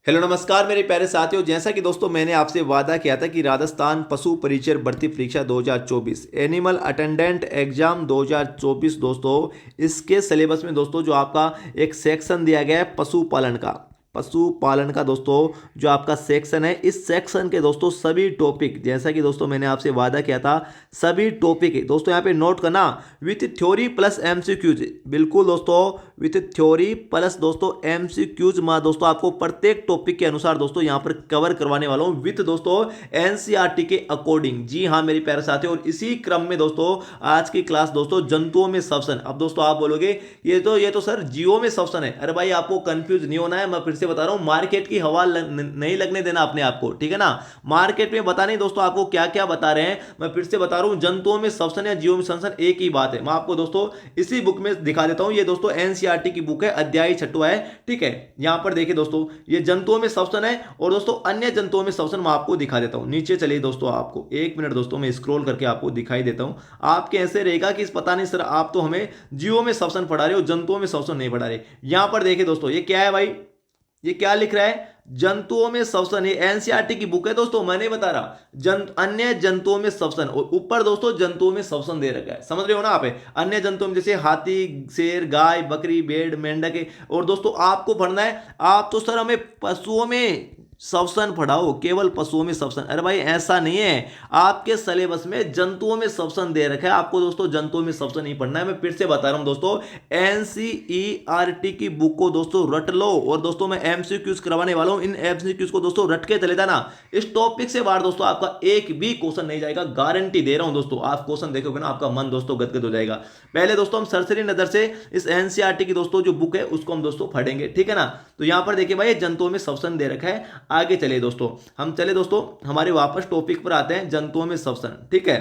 Hello नमस्कार मेरे प्यारे साथियों। जैसा कि दोस्तों मैंने आपसे वादा किया था कि राजस्थान पशु परिचर भर्ती परीक्षा 2024 एनिमल अटेंडेंट एग्जाम 2024 दोस्तों, इसके सिलेबस में दोस्तों जो आपका एक सेक्शन दिया गया है पशुपालन का दोस्तों, जो आपका सेक्शन है, इस सेक्शन के दोस्तों सभी टॉपिक, जैसा कि दोस्तों मैंने आपसे वादा किया था, सभी टॉपिक दोस्तों यहाँ पे नोट करना विथ थ्योरी प्लस एमसीक्यूज। बिल्कुल दोस्तों, विथ थ्योरी प्लस दोस्तों एमसीक्यूज में दोस्तों आपको प्रत्येक टॉपिक के अनुसार दोस्तों यहाँ पर कवर करवाने वाला हूँ विथ दोस्तों एनसीईआरटी के अकॉर्डिंग। जी हाँ मेरे प्यारे साथियों, और इसी क्रम में दोस्तों आज की क्लास दोस्तों जंतुओं में श्वसन। अब दोस्तों आप बोलोगे ये तो सर जीवों में श्वसन है। अरे भाई आपको कंफ्यूज नहीं होना है, मैं फिर से बता रहा हूँ, मार्केट की हवा नहीं लगने देना अपने आप को, ठीक है ना। मार्केट में बता नहीं दोस्तों आपको क्या क्या बता रहे हैं, मैं फिर से बता रहा हूँ, जंतुओं में श्वसन या जीवों में श्वसन एक ही बात है। मैं आपको दोस्तों इसी बुक में दिखा देता हूँ। ये दोस्तों एनसीईआरटी की बुक है, अध्याय 6 है, ठीक है। यहां पर देखिए दोस्तों, ये जंतुओं में श्वसन है और दोस्तों अन्य जंतुओं में श्वसन मैं आपको दिखा देता हूं। नीचे चलिए दोस्तों, आपको एक मिनट दोस्तों मैं स्क्रॉल करके आपको दिखाई देता हूं। आपके ऐसे रहेगा कि इस पता नहीं सर आप तो हमें जीवों में श्वसन पढ़ा रहे हो, जंतुओं में श्वसन नहीं पढ़ा रहे। यहां पर देखिए दोस्तों, ये क्या है भाई, ये क्या लिख रहा है, जंतुओं में श्वसन। ये एनसीईआरटी की बुक है दोस्तों, मैं नहीं बता रहा। अन्य जंतुओं में श्वसन, और ऊपर दोस्तों जंतुओं में श्वसन दे रखा है, समझ रहे हो ना आप। अन्य जंतुओं में जैसे हाथी, शेर, गाय, बकरी, भेड़, मेंढक। और दोस्तों आपको पढ़ना है, आप तो सर हमें पशुओं में श्वसन पढ़ाओ, केवल पशुओं में श्वसन। अरे भाई ऐसा नहीं है, आपके सिलेबस में जंतुओं में श्वसन दे रखा है, आपको दोस्तों जंतुओं में श्वसन नहीं पढ़ना है। मैं फिर से बता रहा हूं दोस्तों, एनसीईआरटी की बुक को दोस्तों रट लो, और दोस्तों मैं एमसीक्यूज करवाने वाला हूं। इन एमसीक्यूज को दोस्तों रट के चले जाना। इस टॉपिक से बाहर दोस्तों आपका एक भी क्वेश्चन नहीं जाएगा, गारंटी दे रहा हूं दोस्तों। आप क्वेश्चन देखोगे ना, आपका मन दोस्तों गदगद हो जाएगा। पहले दोस्तों हम सरसरी नजर से इस एनसीईआरटी की दोस्तों जो बुक है उसको हम दोस्तों पढ़ेंगे, ठीक है ना। तो यहां पर देखिए भाई, जंतुओं में श्वसन दे रखा है। आगे चले दोस्तों, हम चले दोस्तों हमारे वापस टॉपिक पर आते हैं, जंतुओं में श्वसन, ठीक है।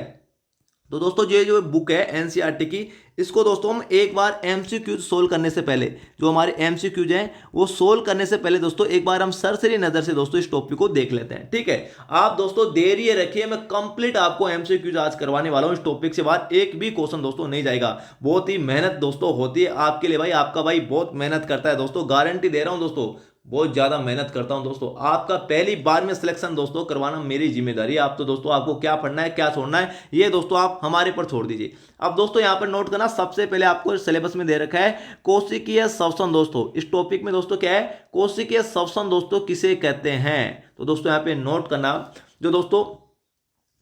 तो दोस्तों ये जो बुक है एनसीईआरटी की, इसको दोस्तों हम एक बार एमसीक्यूज सोल्व करने से पहले, जो हमारे एमसीक्यूज हैं वो सोल्व करने से पहले दोस्तों एक बार हम सरसरी नजर से दोस्तों इस टॉपिक को देख लेते हैं, ठीक है। आप दोस्तों देर ये रखिए, मैं कंप्लीट आपको एमसीक्यूज आज करवाने वाला हूं। इस टॉपिक से बाद एक भी क्वेश्चन दोस्तों नहीं जाएगा। बहुत ही मेहनत दोस्तों होती है आपके लिए भाई, आपका भाई बहुत मेहनत करता है दोस्तों, गारंटी दे रहा हूं दोस्तों, बहुत ज्यादा मेहनत करता हूं दोस्तों। आपका पहली बार में सिलेक्शन दोस्तों करवाना मेरी जिम्मेदारी है। आप तो दोस्तों आपको क्या पढ़ना है क्या छोड़ना है ये दोस्तों आप हमारे पर छोड़ दीजिए। अब दोस्तों यहां पर नोट करना, सबसे पहले आपको सिलेबस में दे रखा है कोशिकीय श्वसन दोस्तों। इस टॉपिक में दोस्तों क्या है, कोशिकीय श्वसन दोस्तों किसे कहते हैं। तो दोस्तों यहां पे नोट करना, जो दोस्तों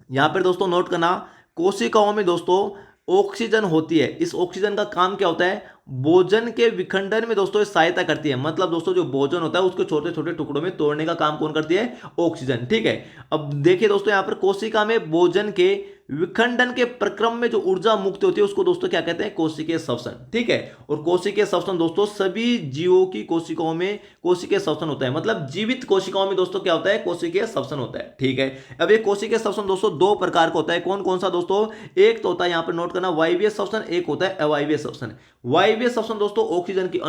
यहां पर दोस्तों नोट करना, कोशिकाओं में दोस्तों ऑक्सीजन होती है। इस ऑक्सीजन का काम क्या होता है, भोजन के विखंडन में दोस्तों सहायता करती है। मतलब दोस्तों जो भोजन होता है उसको छोटे छोटे टुकड़ों में तोड़ने का काम कौन करती है, ऑक्सीजन, ठीक है। अब देखिए दोस्तों यहां पर कोशिका में भोजन के विखंडन के प्रक्रम में जो ऊर्जा मुक्त होती है उसको दोस्तों क्या कहते हैं, कोशिकीय श्वसन, ठीक है। और कोशिकीय श्वसन दोस्तों सभी जीवों की कोशिकाओं में कोशिकीय श्वसन होता है। मतलब जीवित कोशिकाओं में दोस्तों क्या होता है, कोशिकीय श्वसन होता है, ठीक है। अब ये कोशिकीय श्वसन दोस्तों दो प्रकार का होता है। कौन कौन सा दोस्तों, एक तो होता है यहां पर नोट करना वायवीय श्वसन, एक होता है अवायवीय श्वसन। वायवीय श्वसन दोस्तों ऑक्सीजन की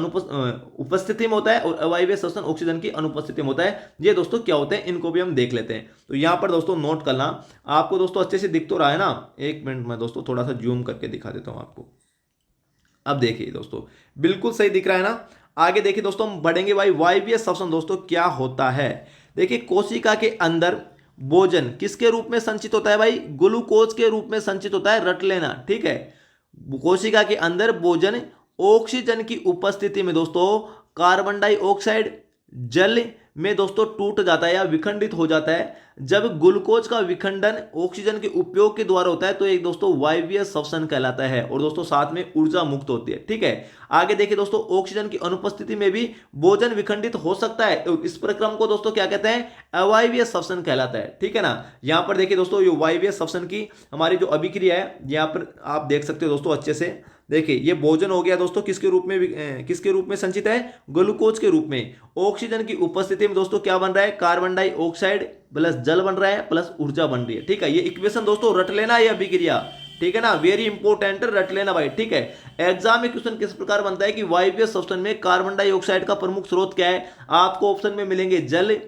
उपस्थिति में होता है, और अवायवीय श्वसन ऑक्सीजन की अनुपस्थिति में होता है। ये दोस्तों क्या होते हैं, इनको भी हम देख लेते हैं। तो यहां पर दोस्तों नोट करना, आपको दोस्तों अच्छे से दिख तो रहा है ना। एक मिनट में दोस्तों थोड़ा सा जूम करके दिखा देता हूं आपको। अब देखिए दोस्तों, बिल्कुल सही दिख रहा है ना। आगे देखिए दोस्तों हम बढ़ेंगे भाई, वायवीय श्वसन दोस्तों क्या होता है। देखिए कोशिका के अंदर भोजन किसके रूप में संचित होता है भाई, ग्लूकोज के रूप में संचित होता है, रट लेना, ठीक है। कोशिका के अंदर भोजन ऑक्सीजन की उपस्थिति में दोस्तों कार्बन डाइऑक्साइड जल में दोस्तों टूट जाता है या विखंडित हो जाता है। जब ग्लूकोज का विखंडन ऑक्सीजन के उपयोग के द्वारा होता है तो एक दोस्तों वायवीय श्वसन कहलाता है, और दोस्तों साथ में ऊर्जा मुक्त होती है, ठीक है। आगे देखिए दोस्तों, ऑक्सीजन की अनुपस्थिति में भी भोजन विखंडित हो सकता है। इस प्रक्रम को दोस्तों क्या कहते हैं, अवायवीय श्वसन कहलाता है, ठीक है ना। यहां पर देखिए दोस्तों, ये वायवीय श्वसन की हमारी जो अभिक्रिया है यहां पर आप देख सकते हो दोस्तों अच्छे से। देखिए ये भोजन हो गया दोस्तों किसके रूप में, किसके रूप में संचित है, ग्लूकोज के रूप में। ऑक्सीजन की उपस्थिति में दोस्तों क्या बन रहा है, कार्बन डाइऑक्साइड प्लस जल बन रहा है प्लस ऊर्जा बन रही है, ठीक है। ये इक्वेशन दोस्तों रट लेना, ये अभिक्रिया, ठीक है ना, वेरी इंपॉर्टेंट, रट लेना भाई, ठीक है। एग्जाम में क्वेश्चन किस प्रकार बनता है कि वायवीय श्वसन में कार्बन डाइऑक्साइड का प्रमुख स्रोत क्या है, आपको ऑप्शन में मिलेंगे जल,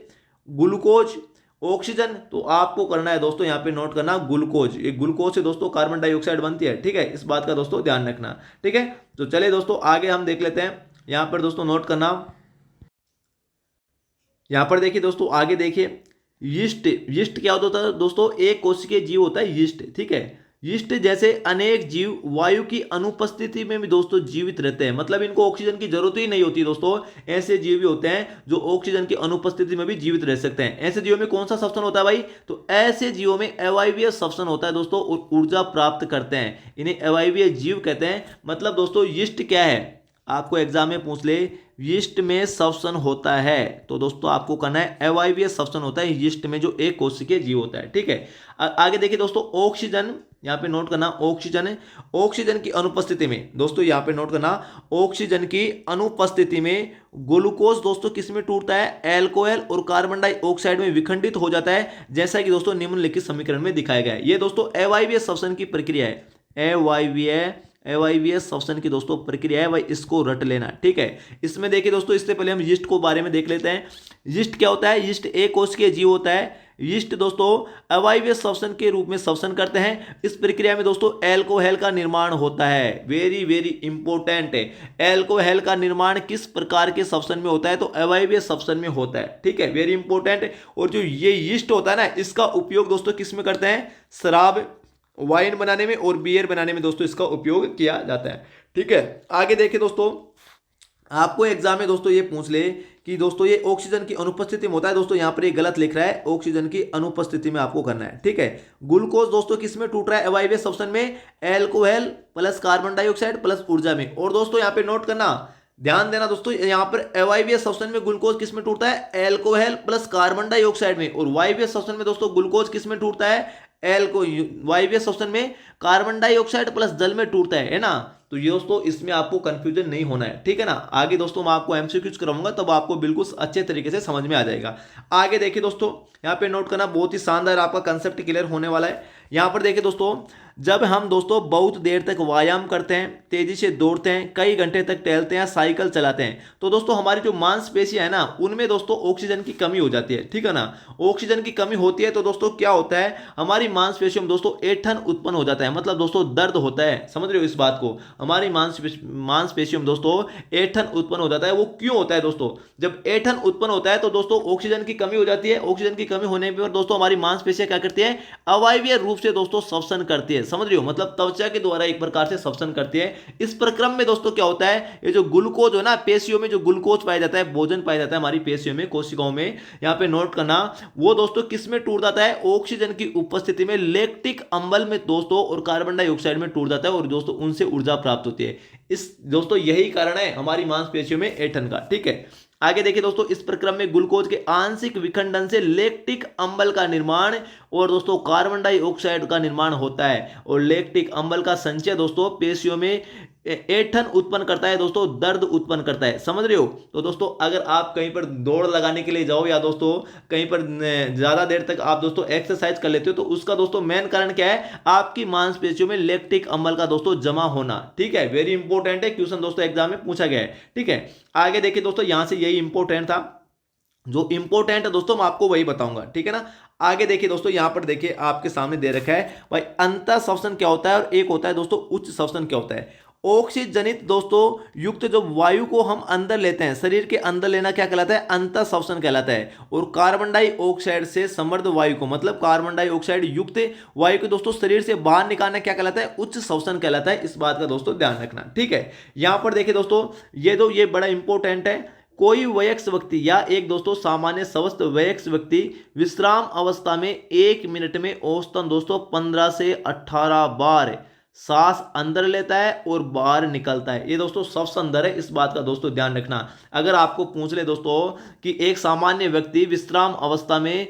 ग्लूकोज, ऑक्सीजन। तो आपको करना है दोस्तों यहां पे नोट करना ग्लूकोज। ये ग्लूकोज से दोस्तों कार्बन डाइऑक्साइड बनती है, ठीक है। इस बात का दोस्तों ध्यान रखना, ठीक है। तो चलिए दोस्तों आगे हम देख लेते हैं। यहां पर दोस्तों नोट करना, यहाँ पर देखिए दोस्तों, आगे देखिए, यीस्ट। यीस्ट क्या होता है दोस्तों? एक कोशिकीय जीव होता है यीस्ट, ठीक है। यीस्ट जैसे अनेक जीव वायु की अनुपस्थिति में भी दोस्तों जीवित रहते हैं, मतलब इनको ऑक्सीजन की जरूरत ही नहीं होती दोस्तों। ऐसे जीव भी होते हैं जो ऑक्सीजन की अनुपस्थिति में भी जीवित रह सकते हैं। ऐसे जीवों में कौन सा श्वसन होता है भाई? तो ऐसे जीवों में अवायवीय श्वसन होता है दोस्तों, और ऊर्जा प्राप्त करते हैं। इन्हें अवायवीय जीव कहते हैं। मतलब दोस्तों यीस्ट क्या है, आपको एग्जाम में पूछ ले, यीस्ट में श्वसन होता है, तो दोस्तों आपको करना है अवायवीय श्वसन होता है यीस्ट में, जो एक कोशिकीय जीव होता है, ठीक है। आगे देखिए दोस्तों, ऑक्सीजन, यहाँ पे नोट करना, ऑक्सीजन है, ऑक्सीजन की अनुपस्थिति में दोस्तों, यहाँ पे नोट करना, ऑक्सीजन की अनुपस्थिति में ग्लूकोज दोस्तों किस में टूटता है? एल्कोहल और कार्बन डाइऑक्साइड में विखंडित हो जाता है, जैसा कि दोस्तों निम्नलिखित समीकरण में दिखाया गया है। ये दोस्तों अवायवीय श्वसन की प्रक्रिया है। अवायवीय श्वसन की दोस्तों प्रक्रिया है, भाई इसको रट लेना, ठीक है। इसमें देखिए दोस्तों, इससे पहले हम यीस्ट को बारे में देख लेते हैं। यीस्ट क्या होता है? यीस्ट एक कोशिकीय जीव होता है। यीस्ट दोस्तों अवायवीय श्वसन के रूप में श्वसन करते हैं। इस प्रक्रिया में दोस्तों एल्कोहल का निर्माण होता है। वेरी वेरी इंपॉर्टेंट है। एल्कोहल का निर्माण किस प्रकार के श्वसन में होता है? तो अवायवीय श्वसन में होता है, ठीक है, वेरी इंपॉर्टेंट। और जो ये यीस्ट होता है ना, इसका उपयोग दोस्तों किस में करते हैं? शराब, वाइन बनाने में और बियर बनाने में दोस्तों इसका उपयोग किया जाता है, ठीक है। आगे देखिए दोस्तों, आपको एग्जाम में दोस्तों ये पूछ ले कि दोस्तों ये ऑक्सीजन की अनुपस्थिति में होता है। दोस्तों यहाँ पर ये गलत लिख रहा है, ऑक्सीजन की अनुपस्थिति में आपको करना है, ठीक है। ग्लूकोज दोस्तों किस में टूट रहा है? अवायवीय श्वसन में, alcohol plus carbon dioxide plus ऊर्जा में। और दोस्तों यहाँ पे नोट करना, ध्यान देना दोस्तों, यहाँ पर अवायवीय श्वसन में ग्लूकोज किस में टूटता है? एल्कोहल प्लस कार्बन डाइऑक्साइड में। और वायवीय श्वसन में दोस्तों ग्लूकोज किस में टूटता है? वायवीय श्वसन में कार्बन डाइऑक्साइड प्लस जल में टूटता है ना। तो ये दोस्तों इसमें आपको कंफ्यूजन नहीं होना है, ठीक है ना। आगे दोस्तों मैं आपको एमसीक्यूज कराऊंगा, तब आपको बिल्कुल अच्छे तरीके से समझ में आ जाएगा। आगे देखिए दोस्तों, यहाँ पे नोट करना, बहुत ही शानदार आपका कंसेप्ट क्लियर होने वाला है। यहाँ पर देखिए दोस्तों, जब हम दोस्तों बहुत देर तक व्यायाम करते हैं, तेजी से दौड़ते हैं, कई घंटे तक टहलते हैं, साइकिल चलाते हैं, तो दोस्तों हमारी जो मांसपेशियां है ना, उनमें दोस्तों ऑक्सीजन की कमी हो जाती है, ठीक है ना। ऑक्सीजन की कमी होती है तो दोस्तों क्या होता है? हमारी मांसपेशियों में दोस्तों ऐंठन उत्पन्न हो जाता है, मतलब दोस्तों दर्द होता है। समझ रहे हो इस बात को? हमारी मांसपेशियों में दोस्तों ऐंठन उत्पन्न हो जाता है। वो क्यों होता है दोस्तों? जब ऐंठन उत्पन्न होता है तो दोस्तों ऑक्सीजन की कमी हो जाती है। ऑक्सीजन की कमी होने पर दोस्तों हमारी मांसपेशियां क्या करती है? अवायवीय रूप से दोस्तों श्वसन करती है। समझ रहे हो? मतलब त्वचा के द्वारा एक प्रकार से श्वसन करती है। इस प्रक्रम में दोस्तों क्या होता है? ये जो ग्लूकोज है ना, पेशियों में जो ग्लूकोज पाया जाता है, भोजन पाया जाता है हमारी पेशियों में, कोशिकाओं में, यहाँ पे नोट करना, वो दोस्तों किस में टूट जाता है? ऑक्सीजन की उपस्थिति में लैक्टिक अम्ल में दोस्तों और कार्बन डाइऑक्साइड में टूट जाता है, और दोस्तों उनसे ऊर्जा प्राप्त होती है। इस दोस्तों यही कारण है हमारी मांसपेशियों में ऐंठन का, ठीक है। आगे देखिए दोस्तों, इस प्रक्रम में ग्लूकोज के आंशिक विखंडन से लैक्टिक अम्ल का निर्माण और दोस्तों कार्बन डाइऑक्साइड का निर्माण होता है, और लैक्टिक अम्ल का संचय दोस्तों पेशियों में ऐंठन उत्पन्न करता है, दोस्तों दर्द उत्पन्न करता है। समझ रहे हो? तो दोस्तों अगर आप कहीं पर दौड़ लगाने के लिए जाओ, या दोस्तों कहीं पर ज्यादा देर तक आप दोस्तों एक्सरसाइज कर लेते हो, तो उसका दोस्तों मेन कारण क्या है? आपकी मांसपेशियों में लैक्टिक अम्ल का दोस्तों जमा होना, ठीक है। वेरी इंपॉर्टेंट है, क्वेश्चन दोस्तों एग्जाम में पूछा गया है, ठीक है। आगे देखिए दोस्तों, यहां से यही इंपॉर्टेंट था, जो इंपॉर्टेंट है दोस्तों मैं आपको वही बताऊंगा, ठीक है ना। आगे देखिए दोस्तों, यहां पर देखिए आपके सामने दे रखा है भाई, अंतः श्वसन क्या होता है और एक होता है दोस्तों उच्च श्वसन क्या होता है। ऑक्सीजनित दोस्तों युक्त जो वायु को हम अंदर लेते हैं, शरीर के अंदर लेना क्या कहलाता है? अंतः श्वसन कहलाता है। और कार्बन डाइऑक्साइड से समृद्ध वायु को, मतलब कार्बन डाइऑक्साइड युक्त वायु को दोस्तों शरीर से बाहर निकालना क्या कहलाता है? उच्च श्वसन कहलाता है। इस बात का दोस्तों ध्यान रखना, ठीक है। यहां पर देखिए दोस्तों, ये बड़ा इंपॉर्टेंट है। कोई वयस्क व्यक्ति या एक दोस्तों सामान्य स्वस्थ वयस्क व्यक्ति विश्राम अवस्था में 1 मिनट में औसतन दोस्तों 15 से 18 बार सांस अंदर लेता है और बाहर निकलता है। ये दोस्तों श्वसन दर है, इस बात का दोस्तों ध्यान रखना। अगर आपको पूछ ले दोस्तों कि एक सामान्य व्यक्ति विश्राम अवस्था में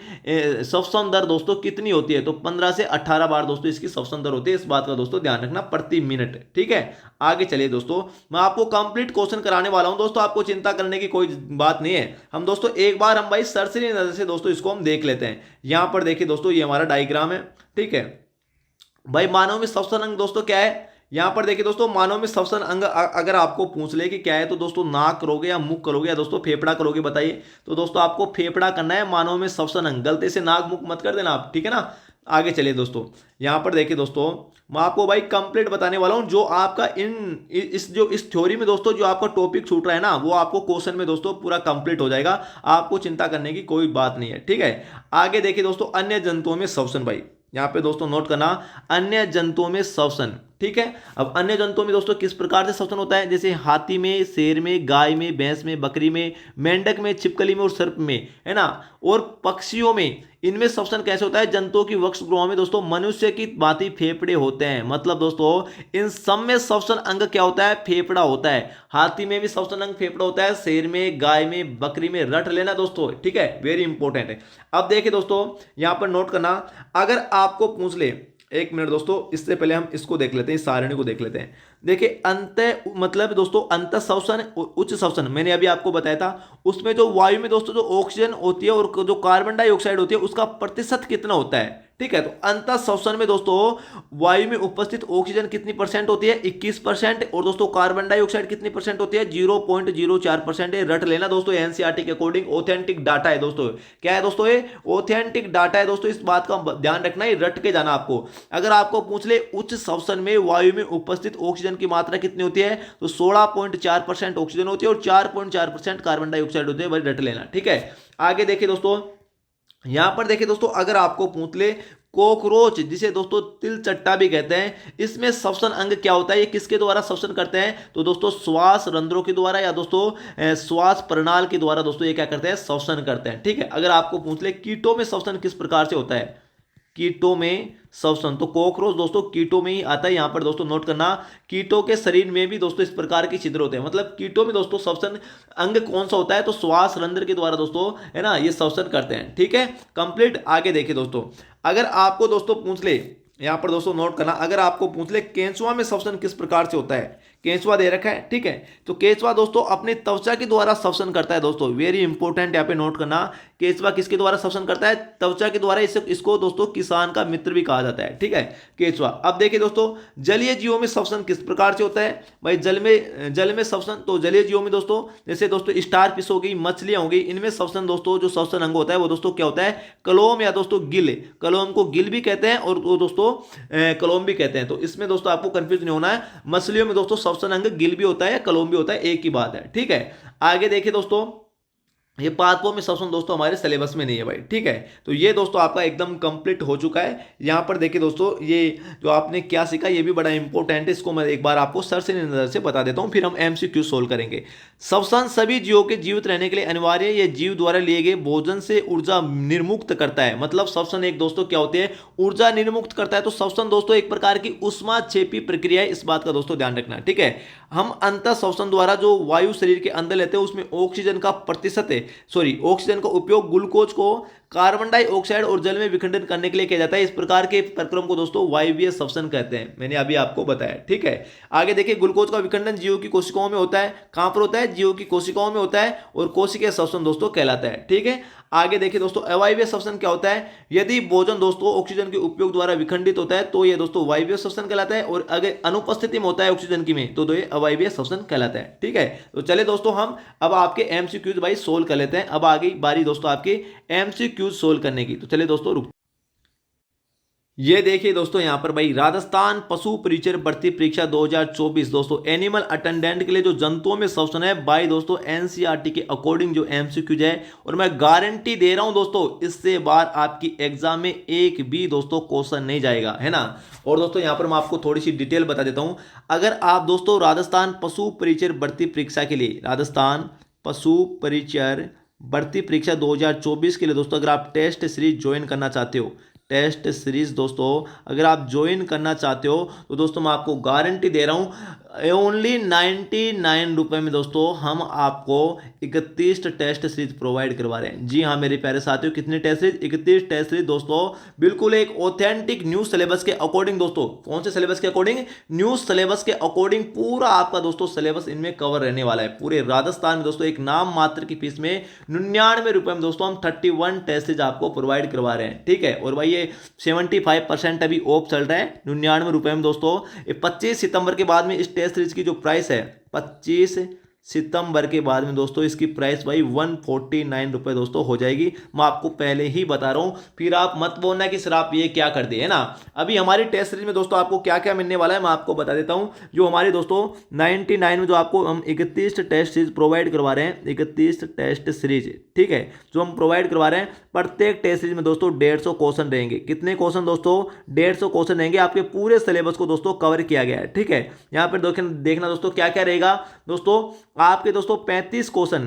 श्वसन दर दोस्तों कितनी होती है, तो 15 से 18 बार दोस्तों इसकी श्वसन दर होती है। इस बात का दोस्तों ध्यान रखना प्रति मिनट, ठीक है। आगे चलिए दोस्तों, मैं आपको कंप्लीट क्वेश्चन कराने वाला हूं दोस्तों, आपको चिंता करने की कोई बात नहीं है। हम दोस्तों एक बार हम भाई सरसरी नजर से दोस्तों इसको हम देख लेते हैं। यहां पर देखिए दोस्तों, ये हमारा डायग्राम है, ठीक है भाई। मानव में श्वसन अंग दोस्तों क्या है? यहां पर देखिए दोस्तों, मानव में श्वसन अंग अगर आपको पूछ ले कि क्या है, तो दोस्तों नाक करोगे या मुख करोगे या दोस्तों फेफड़ा करोगे, बताइए। तो दोस्तों आपको फेफड़ा करना है। मानव में श्वसन अंग, गलती से नाक मुख मत कर देना आप, ठीक है ना। आगे चलिए दोस्तों, यहाँ पर देखिए दोस्तों, मैं आपको भाई कंप्लीट बताने वाला हूँ जो आपका इस थ्योरी में दोस्तों जो आपका टॉपिक छूट रहा है ना, वो आपको क्वेश्चन में दोस्तों पूरा कंप्लीट हो जाएगा। आपको चिंता करने की कोई बात नहीं है, ठीक है। आगे देखिए दोस्तों, अन्य जंतुओं में श्वसन भाई, यहाँ पे दोस्तों नोट करना, अन्य जंतुओं में श्वसन, ठीक है। अब अन्य जंतुओं में दोस्तों किस प्रकार से श्वसन होता है, जैसे हाथी में, शेर में, गाय में, भैंस में, बकरी में, मेंढक में, छिपकली में और सर्प में, है ना। और पक्षियों में, इनमें श्वसन कैसे होता है, जंतुओं की वक्ष ग्रोह में दोस्तों मनुष्य की भांति फेफड़े होते हैं। मतलब दोस्तों इन सब में श्वसन अंग क्या होता है, फेफड़ा होता है। हाथी में भी श्वसन अंग फेफड़ा होता है, शेर में, गाय में, बकरी में, रट लेना दोस्तों, ठीक है, वेरी इंपॉर्टेंट है। अब देखिए दोस्तों, यहां पर नोट करना, अगर आपको पूछ ले, एक मिनट दोस्तों, इससे पहले हम इसको देख लेते हैं, इस सारणी को देख लेते हैं। देखिए अंत मतलब दोस्तों अंत श्वसन और उच्च श्वसन, मैंने अभी आपको बताया था, उसमें जो वायु में दोस्तों जो ऑक्सीजन होती है और जो कार्बन डाइऑक्साइड होती है उसका प्रतिशत कितना होता है, ठीक है। तो अंत श्वसन में दोस्तों वायु में उपस्थित ऑक्सीजन कितनी परसेंट होती है, 21%, और दोस्तों कार्बन डाइऑक्साइड कितनी परसेंट होती है, 0.04% है। रट लेना दोस्तों, एनसीईआरटी के अकॉर्डिंग ऑथेंटिक डाटा है दोस्तों। क्या है दोस्तों, ये ऑथेंटिक डाटा है दोस्तों, इस बात का ध्यान रखना है, रट के जाना आपको। अगर आपको पूछ ले उच्च श्वसन में वायु में उपस्थित ऑक्सीजन की मात्रा कितनी होती है, तो 16.4% ऑक्सीजन होती है और 4.4% कार्बन डाइऑक्साइड होती है, भाई रट लेना, ठीक है। आगे देखिए दोस्तों, यहां पर देखिए दोस्तों, अगर आपको पूछ ले कोकरोच, जिसे दोस्तों तिलचट्टा भी कहते हैं, इसमें श्वसन अंग क्या होता है, ये किसके द्वारा श्वसन करते हैं, तो दोस्तों श्वास रंध्रों के द्वारा या दोस्तों श्वास प्रणाल के द्वारा दोस्तों ये क्या करते हैं, श्वसन करते हैं, ठीक है। अगर आपको पूछ ले कीटों में श्वसन किस प्रकार से होता है, कीटों में श्वसन, तो कॉकरोच दोस्तों कीटों में ही आता है। यहां पर दोस्तों नोट करना, कीटों के शरीर में भी दोस्तों इस प्रकार के छिद्र होते हैं। मतलब कीटों में दोस्तों श्वसन अंग कौन सा होता है, तो श्वास रंध्र के द्वारा दोस्तों, है ना, ये श्वसन करते हैं, ठीक है, कंप्लीट। आगे देखिए दोस्तों, अगर आपको दोस्तों पूछ ले, यहां पर दोस्तों नोट करना, अगर आपको पूछ ले केंचुआ में श्वसन किस प्रकार से होता है, केंचुआ दे रखा है, ठीक है। तो केंचुआ दोस्तों अपनी त्वचा के द्वारा श्वसन करता है दोस्तों, वेरी इंपॉर्टेंट, यहाँ पे नोट करना, केंचुआ किसके द्वारा श्वसन करता है, त्वचा के द्वारा। इसको दोस्तों किसान का मित्र भी कहा जाता है, ठीक है, केंचुआ। अब देखिए दोस्तों, जलीय जीवों में श्वसन किस प्रकार से होता है, भाई जल में श्वसन, तो जलीय जीवों में दोस्तों जैसे दोस्तों स्टार फिश हो गई, मछलियां हो गई, इनमें श्वसन दोस्तों जो श्वसन अंग होता है वो दोस्तों क्या होता है, कलोम या दोस्तों गिल। कलोम को गिल भी कहते हैं और वो दोस्तों कलोम भी कहते हैं। तो इसमें दोस्तों आपको कंफ्यूज नहीं होना है, मछलियों में दोस्तों श्वसन अंग गिल भी होता है, कलोम भी होता है, एक ही बात है, ठीक है। आगे देखिए दोस्तों, ये पादपों में श्वसन दोस्तों हमारे सिलेबस में नहीं है भाई, ठीक है। तो ये दोस्तों आपका एकदम कंप्लीट हो चुका है। यहां पर देखिए दोस्तों, ये जो आपने क्या सीखा ये भी बड़ा इंपॉर्टेंट है, इसको मैं एक बार आपको सर से नजर से बता देता हूं, फिर हम एमसीक्यू सोल्व करेंगे। श्वसन सभी जीवों के जीवित रहने के लिए अनिवार्य है, यह जीव द्वारा लिए गए भोजन से ऊर्जा निर्मुक्त करता है। मतलब श्वसन एक दोस्तों क्या होती है, ऊर्जा निर्मुक्त करता है। तो श्वसन दोस्तों एक प्रकार की उष्माक्षेपी प्रक्रिया है, इस बात का दोस्तों ध्यान रखना, ठीक है। हम अंतः श्वसन द्वारा जो वायु शरीर के अंदर लेते हैं उसमें ऑक्सीजन का प्रतिशत है, ऑक्सीजन का उपयोग ग्लूकोज को कार्बन डाइऑक्साइड और जल में विखंडन करने के लिए किया जाता है। इस प्रकार के प्रक्रम को दोस्तों वायवीय श्वसन कहते हैं, मैंने अभी आपको बताया, ठीक है। आगे देखिए, ग्लूकोज का विखंडन जीवों की कोशिकाओं में होता है, कहां पर होता है, जीवों की कोशिकाओं में होता है, और कोशिकीय श्वसन दोस्तों कहलाता है, ठीक है। आगे देखिए दोस्तों, अवायवीय श्वसन क्या होता है, यदि भोजन दोस्तों ऑक्सीजन के उपयोग द्वारा विखंडित होता है तो यह दोस्तों वायवीय श्वसन कहलाता है, और अगर अनुपस्थिति में होता है ऑक्सीजन की में तो ये अवायवीय श्वसन कहलाता है, ठीक है। तो चले दोस्तों, हम अब आपके एमसीक्यूज भाई सोल्व कर लेते हैं। अब आगे बारी दोस्तों आपके एमसीक्यूज सोल्व करने की, तो चले दोस्तों रुक। ये देखिए दोस्तों, यहाँ पर भाई राजस्थान पशु परिचर भर्ती परीक्षा 2024 दोस्तों एनिमल अटेंडेंट के लिए जो जंतुओं में श्वसन है भाई दोस्तों एनसीईआरटी के अकॉर्डिंग जो एमसीक्यूज है, और मैं गारंटी दे रहा हूं दोस्तों इससे बार आपकी एग्जाम में एक भी दोस्तों क्वेश्चन नहीं जाएगा, है ना। और दोस्तों यहाँ पर मैं आपको थोड़ी सी डिटेल बता देता हूं। अगर आप दोस्तों राजस्थान पशु परिचर भर्ती परीक्षा के लिए, राजस्थान पशु परिचर भर्ती परीक्षा 2024 के लिए दोस्तों अगर आप टेस्ट सीरीज ज्वाइन करना चाहते हो, टेस्ट सीरीज दोस्तों अगर आप ज्वाइन करना चाहते हो तो दोस्तों मैं आपको गारंटी दे रहा हूं ओनली 99 रुपये में दोस्तों हम आपको 31 टेस्ट सीरीज प्रोवाइड करवा रहे हैं। जी हाँ मेरे प्यारे साथियों, कितने टेस्ट सीरीज, 31 टेस्ट सीरीज दोस्तों, बिल्कुल एक ऑथेंटिक न्यू सिलेबस के अकॉर्डिंग दोस्तों। कौन से सिलेबस के अकॉर्डिंग, न्यू सिलेबस के अकॉर्डिंग पूरा आपका दोस्तों सिलेबस इनमें कवर रहने वाला है। पूरे राजस्थान में दोस्तों एक नाम मात्र की फीस में 99 रुपये में दोस्तों हम 31 टेस्ट सीरीज आपको प्रोवाइड करवा रहे हैं, ठीक है। और भाई ये 75% अभी ऑफ चल रहा है 99 रुपये में दोस्तों। 25 सितंबर के बाद में इस टेस्ट सीरीज की जो प्राइस है 25 सितंबर के बाद में दोस्तों इसकी प्राइस भाई 149 रुपये दोस्तों हो जाएगी। मैं आपको पहले ही बता रहा हूँ, फिर आप मत बोलना कि सर आप ये क्या कर दिए, है ना। अभी हमारी टेस्ट सीरीज में दोस्तों आपको क्या क्या मिलने वाला है मैं आपको बता देता हूँ। जो हमारी दोस्तों 99 में जो आपको हम 31 टेस्ट सीरीज प्रोवाइड करवा रहे हैं, 31 टेस्ट सीरीज, ठीक है, जो हम प्रोवाइड करवा रहे हैं। प्रत्येक टेस्ट सीरीज में दोस्तों 150 क्वेश्चन रहेंगे। कितने क्वेश्चन दोस्तों? 150 क्वेश्चन रहेंगे। आपके पूरे सिलेबस को दोस्तों कवर किया गया है, ठीक है। यहाँ पर देखना दोस्तों क्या क्या रहेगा दोस्तों। आपके दोस्तों 35 क्वेश्चन,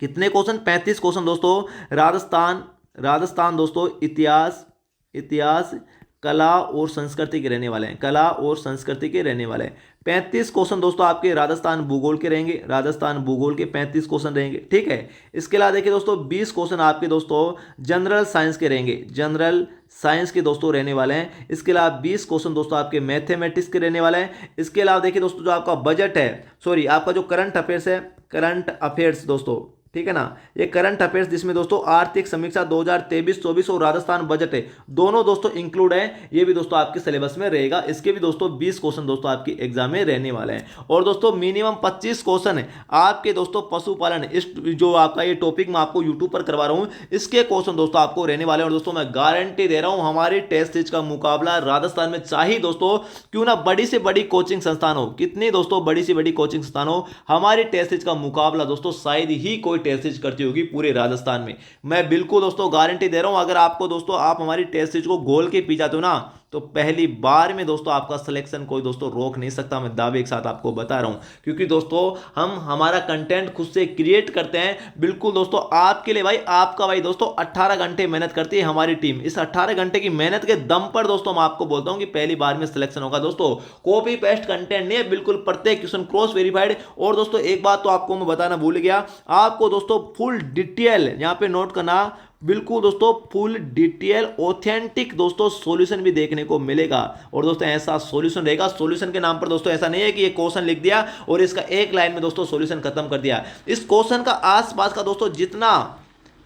कितने क्वेश्चन? 35 क्वेश्चन दोस्तों राजस्थान दोस्तों इतिहास कला और संस्कृति के रहने वाले हैं, कला और संस्कृति के रहने वाले हैं। 35 क्वेश्चन दोस्तों आपके राजस्थान भूगोल के रहेंगे, राजस्थान भूगोल के 35 क्वेश्चन रहेंगे, ठीक है। इसके अलावा देखिए दोस्तों 20 क्वेश्चन आपके दोस्तों जनरल साइंस के रहेंगे, जनरल साइंस के दोस्तों रहने वाले हैं। इसके अलावा 20 क्वेश्चन दोस्तों आपके मैथमेटिक्स के रहने वाले हैं। इसके अलावा देखिए दोस्तों जो आपका बजट है, सॉरी आपका जो करंट अफेयर्स है, करंट अफेयर्स दोस्तों, ठीक है ना, ये करंट अफेयर्स जिसमें दोस्तों आर्थिक समीक्षा 2023-24 और राजस्थान बजट है, दोनों दोस्तों इंक्लूड है। ये भी दोस्तों आपके सिलेबस में रहेगा। इसके भी दोस्तों 20 क्वेश्चन दोस्तों आपकी एग्जाम में रहने वाले हैं। और दोस्तों मिनिमम 25 क्वेश्चन है आपके दोस्तों पशुपालन, इस जो आपका ये टॉपिक मैं आपको यूट्यूब पर करवा रहा हूँ, इसके क्वेश्चन दोस्तों आपको रहने वाले हैं। और दोस्तों मैं गारंटी दे रहा हूँ हमारी टेस्ट सीरीज का मुकाबला राजस्थान में, चाहे दोस्तों क्यों ना बड़ी से बड़ी कोचिंग संस्थान हो, कितनी दोस्तों बड़ी से बड़ी कोचिंग संस्थान हो, हमारी टेस्ट सीरीज का मुकाबला दोस्तों शायद ही कोई टेस्ट सीरीज करती होगी पूरे राजस्थान में। मैं बिल्कुल दोस्तों गारंटी दे रहा हूं। अगर आपको दोस्तों आप हमारी टेस्ट सीरीज को गोल के पी जाते हो ना, तो पहली बार में दोस्तों आपका सिलेक्शन कोई दोस्तों रोक नहीं सकता। मैं दावे के साथ आपको बता रहा हूं, क्योंकि दोस्तों हम हमारा कंटेंट खुद से क्रिएट करते हैं बिल्कुल दोस्तों आपके लिए। भाई आपका भाई दोस्तों 18 घंटे मेहनत करती है हमारी टीम। इस 18 घंटे की मेहनत के दम पर दोस्तों मैं आपको बोलता हूं कि पहली बार में सिलेक्शन होगा। दोस्तों कॉपी पेस्ट कंटेंट नहीं है, बिल्कुल प्रत्येक क्वेश्चन क्रॉस वेरीफाइड। और दोस्तों एक बात तो आपको मैं बताना भूल गया, आपको दोस्तों फुल डिटेल यहां पे नोट करना, बिल्कुल दोस्तों फुल डिटेल ऑथेंटिक दोस्तों सॉल्यूशन भी देखने को मिलेगा। और दोस्तों ऐसा सॉल्यूशन रहेगा, सॉल्यूशन के नाम पर दोस्तों ऐसा नहीं है कि ये क्वेश्चन लिख दिया और इसका एक लाइन में दोस्तों सॉल्यूशन खत्म कर दिया। इस क्वेश्चन का आसपास का दोस्तों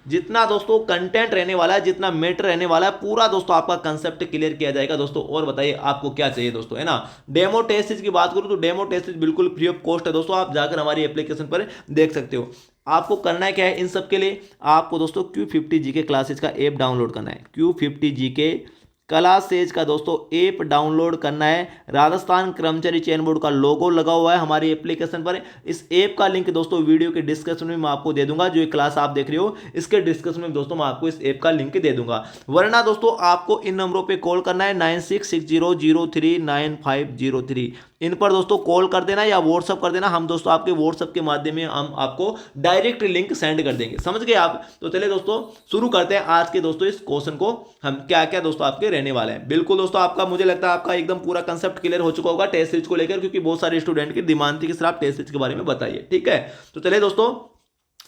जितना दोस्तों कंटेंट रहने वाला है, जितना मैटर रहने वाला है, पूरा दोस्तों आपका कंसेप्ट क्लियर किया जाएगा दोस्तों। और बताइए आपको क्या चाहिए दोस्तों, है ना। डेमो टेस्ट सीरीज की बात करूं तो डेमो टेस्ट सीरीज बिल्कुल फ्री ऑफ कॉस्ट है दोस्तों, आप जाकर हमारी एप्लीकेशन पर देख सकते हो। आपको करना है क्या है इन सब के लिए, आपको दोस्तों Q50 जीके क्लासेज का ऐप डाउनलोड करना है। Q50 जीके क्लासेज का दोस्तों ऐप डाउनलोड करना है। राजस्थान कर्मचारी चयन बोर्ड का लोगो लगा हुआ है हमारी एप्लीकेशन पर। इस ऐप का लिंक दोस्तों वीडियो के डिस्क्रिप्शन में मैं आपको दे दूंगा। जो ये क्लास आप देख रहे हो इसके डिस्क्रिप्शन में दोस्तों मैं आपको इस ऐप का लिंक दे दूंगा। वरना दोस्तों आपको इन नंबरों पे कॉल करना है 9660039503। इन पर दोस्तों कॉल कर देना या व्हाट्सअप कर देना, हम दोस्तों आपके व्हाट्सअप के माध्यम में हम आपको डायरेक्ट लिंक सेंड कर देंगे। समझ गए आप? तो चलिए दोस्तों शुरू करते हैं आज के दोस्तों इस क्वेश्चन को, हम क्या क्या दोस्तों आपके रहने वाले हैं। बिल्कुल दोस्तों आपका, मुझे लगता है आपका एकदम पूरा कंसेप्ट क्लियर हो चुका होगा टेस्ट सीरीज को लेकर, क्योंकि बहुत सारे स्टूडेंट की डिमांड थी कि सर आप टेस्ट सीरीज के बारे में बताइए, ठीक है। तो चलिए दोस्तों